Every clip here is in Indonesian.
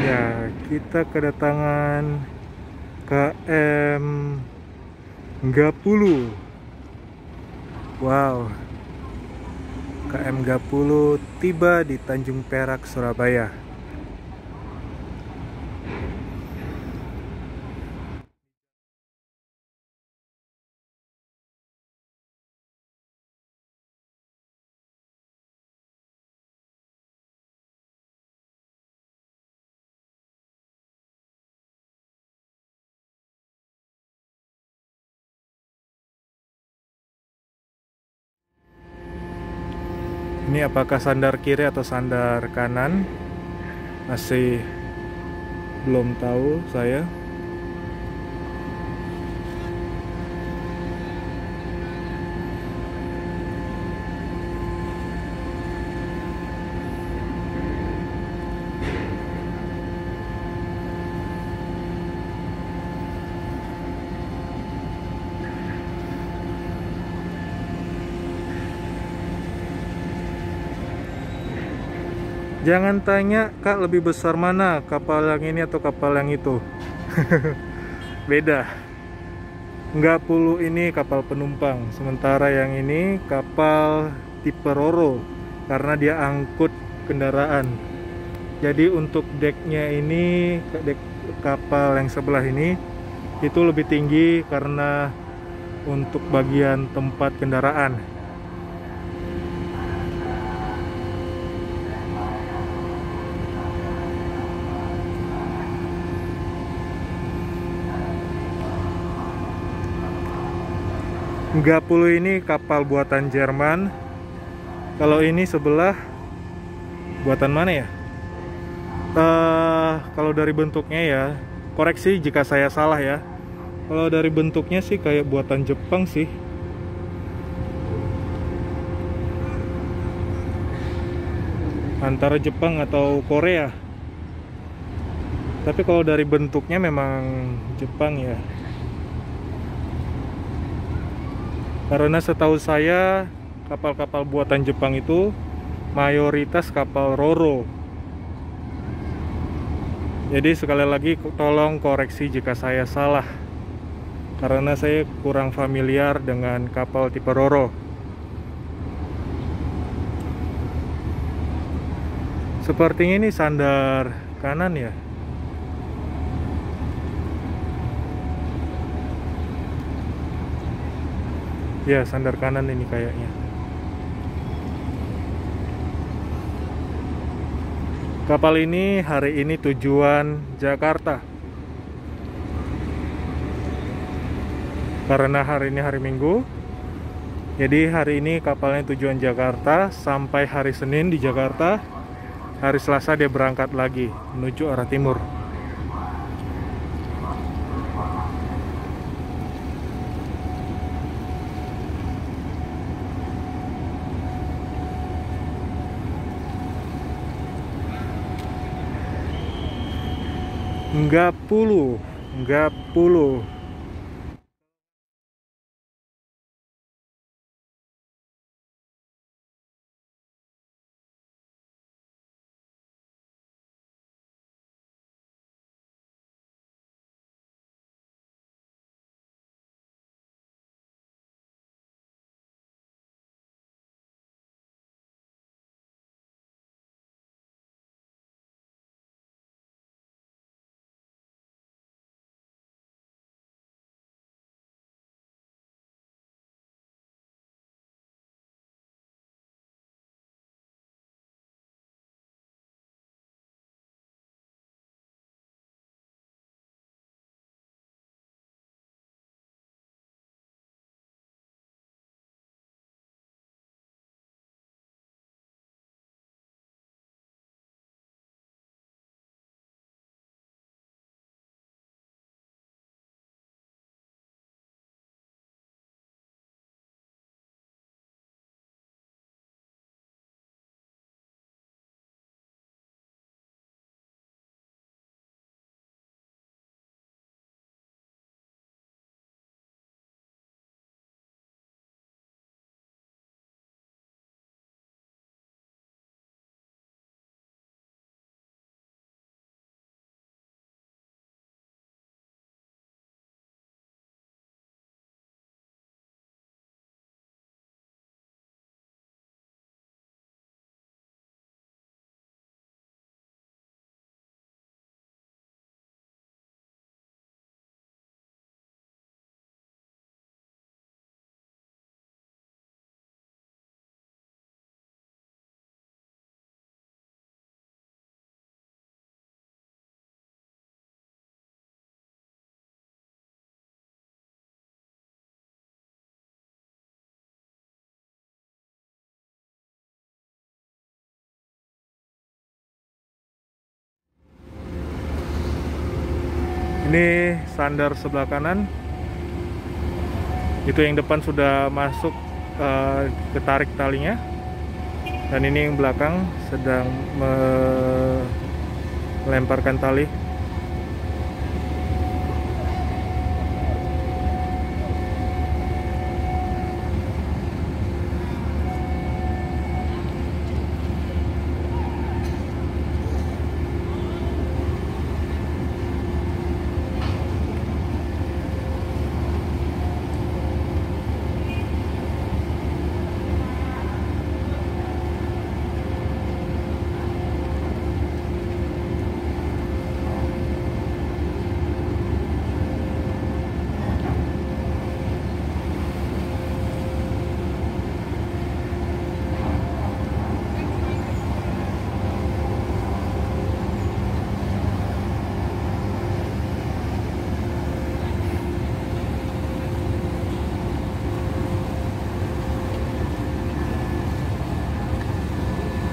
Ya, kita kedatangan KM Gapulu. Wow, KM Gapulu tiba di Tanjung Perak, Surabaya. Ini apakah sandar kiri atau sandar kanan? Masih belum tahu saya. Jangan tanya, Kak, lebih besar mana, kapal yang ini atau kapal yang itu? Beda. Nggak Pulu ini kapal penumpang, sementara yang ini kapal tipe Roro karena dia angkut kendaraan. Jadi untuk decknya ini, dek kapal yang sebelah ini itu lebih tinggi karena untuk bagian tempat kendaraan. Gapulu ini kapal buatan Jerman. Kalau ini sebelah buatan mana ya? Kalau dari bentuknya ya, koreksi jika saya salah ya. Kalau dari bentuknya sih kayak buatan Jepang sih. Antara Jepang atau Korea. Tapi kalau dari bentuknya memang Jepang ya. Karena setahu saya kapal-kapal buatan Jepang itu mayoritas kapal Roro. Jadi sekali lagi tolong koreksi jika saya salah, karena saya kurang familiar dengan kapal tipe Roro. Sepertinya ini sandar kanan ya. Ya, sandar kanan ini kayaknya. Kapal ini hari ini tujuan Jakarta. Karena hari ini hari Minggu, jadi hari ini kapalnya tujuan Jakarta sampai hari Senin di Jakarta. Hari Selasa dia berangkat lagi menuju arah timur. Nggak puluh. Ini sandar sebelah kanan. Itu yang depan sudah masuk ketarik talinya. Dan ini yang belakang sedang melemparkan tali.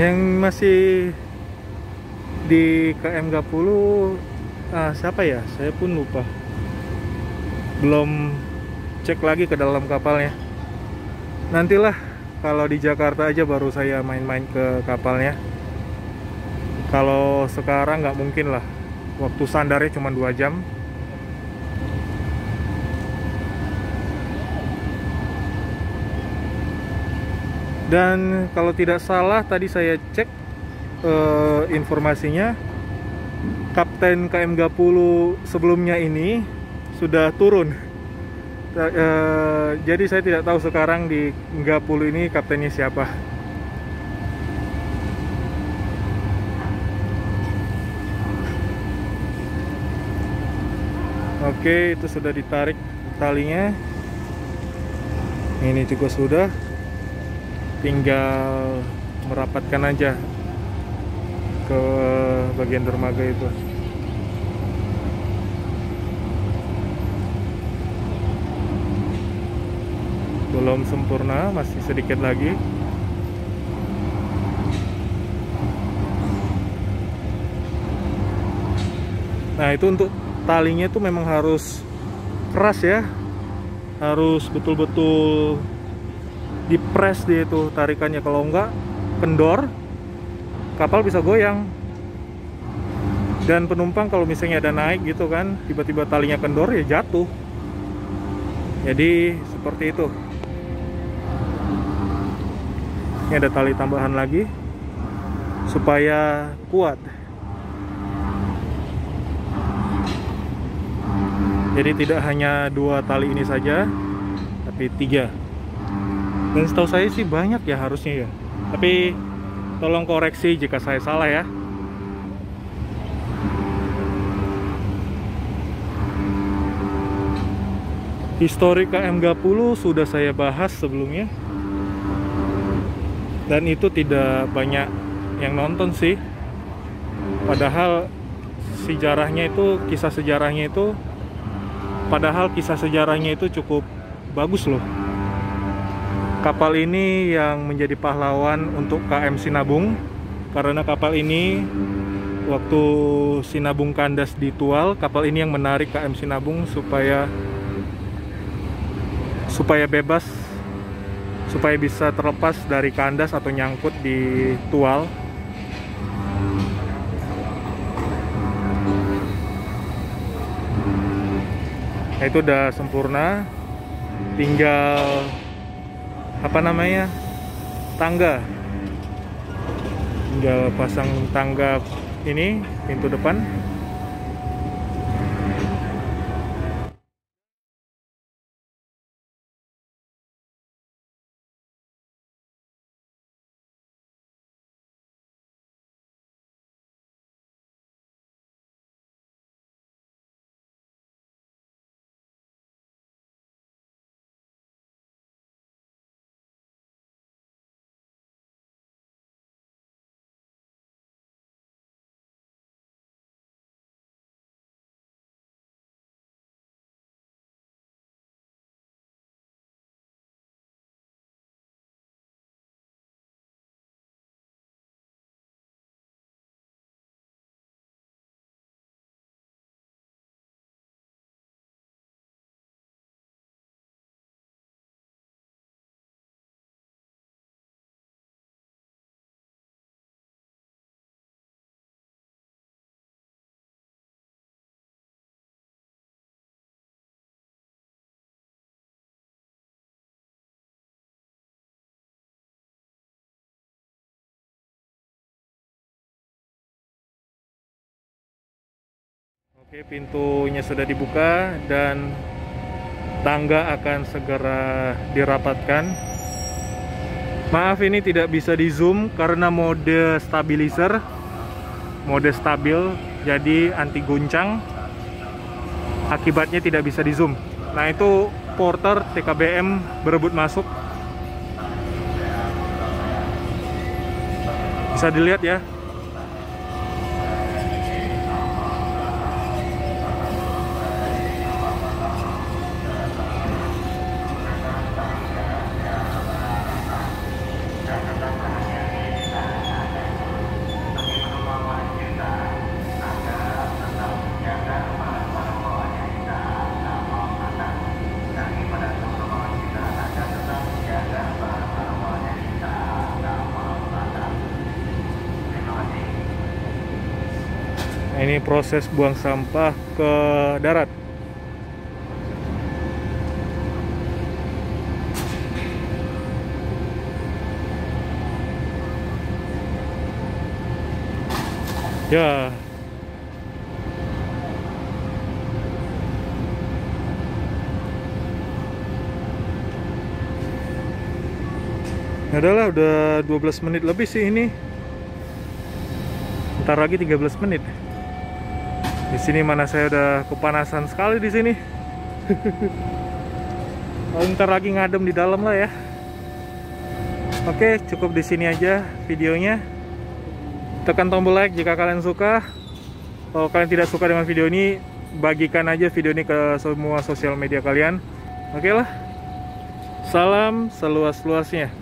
Yang masih di KM Gapulu siapa ya? Saya pun lupa. Belum cek lagi ke dalam kapalnya. Nantilah kalau di Jakarta aja baru saya main-main ke kapalnya. Kalau sekarang nggak mungkin lah. Waktu sandarnya cuma 2 jam. Dan kalau tidak salah tadi saya cek informasinya, Kapten KM Gapulu sebelumnya ini sudah turun. Jadi saya tidak tahu sekarang di Gapulu ini kaptennya siapa. Oke, itu sudah ditarik talinya. Ini juga sudah. Tinggal merapatkan aja ke bagian dermaga itu. Belum sempurna, masih sedikit lagi. Nah, itu untuk talinya itu memang harus keras ya. Harus betul-betul dipres dia itu tarikannya, kalau enggak kendor, kapal bisa goyang. Dan penumpang kalau misalnya ada naik gitu kan, tiba-tiba talinya kendor ya jatuh. Jadi seperti itu. Ini ada tali tambahan lagi supaya kuat. Jadi tidak hanya 2 tali ini saja, tapi 3. Dan setahu saya sih banyak ya harusnya ya. Tapi tolong koreksi jika saya salah ya. Histori KM Gapulu sudah saya bahas sebelumnya. Dan itu tidak banyak yang nonton sih. Padahal kisah sejarahnya itu cukup bagus loh. Kapal ini yang menjadi pahlawan untuk KM Sinabung, karena kapal ini waktu Sinabung kandas di Tual, kapal ini yang menarik KM Sinabung supaya bebas, supaya bisa terlepas dari kandas atau nyangkut di Tual. Nah, itu udah sempurna, tinggal tangga, tinggal pasang tangga ini pintu depan. Oke, pintunya sudah dibuka dan tangga akan segera dirapatkan. Maaf, ini tidak bisa di zoom karena mode stabilizer, mode stabil, jadi anti goncang. Akibatnya tidak bisa di zoom. Nah, itu porter TKBM berebut masuk. Bisa dilihat ya. Ini proses buang sampah ke darat. Ya. Adalah udah 12 menit lebih sih ini. Ntar lagi 13 menit. Di sini mana saya udah kepanasan sekali di sini. Ntar lagi ngadem di dalam lah ya. Oke, cukup di sini aja videonya. Tekan tombol like jika kalian suka. Kalau kalian tidak suka dengan video ini, bagikan aja video ini ke semua sosial media kalian. Oke lah. Salam seluas-luasnya.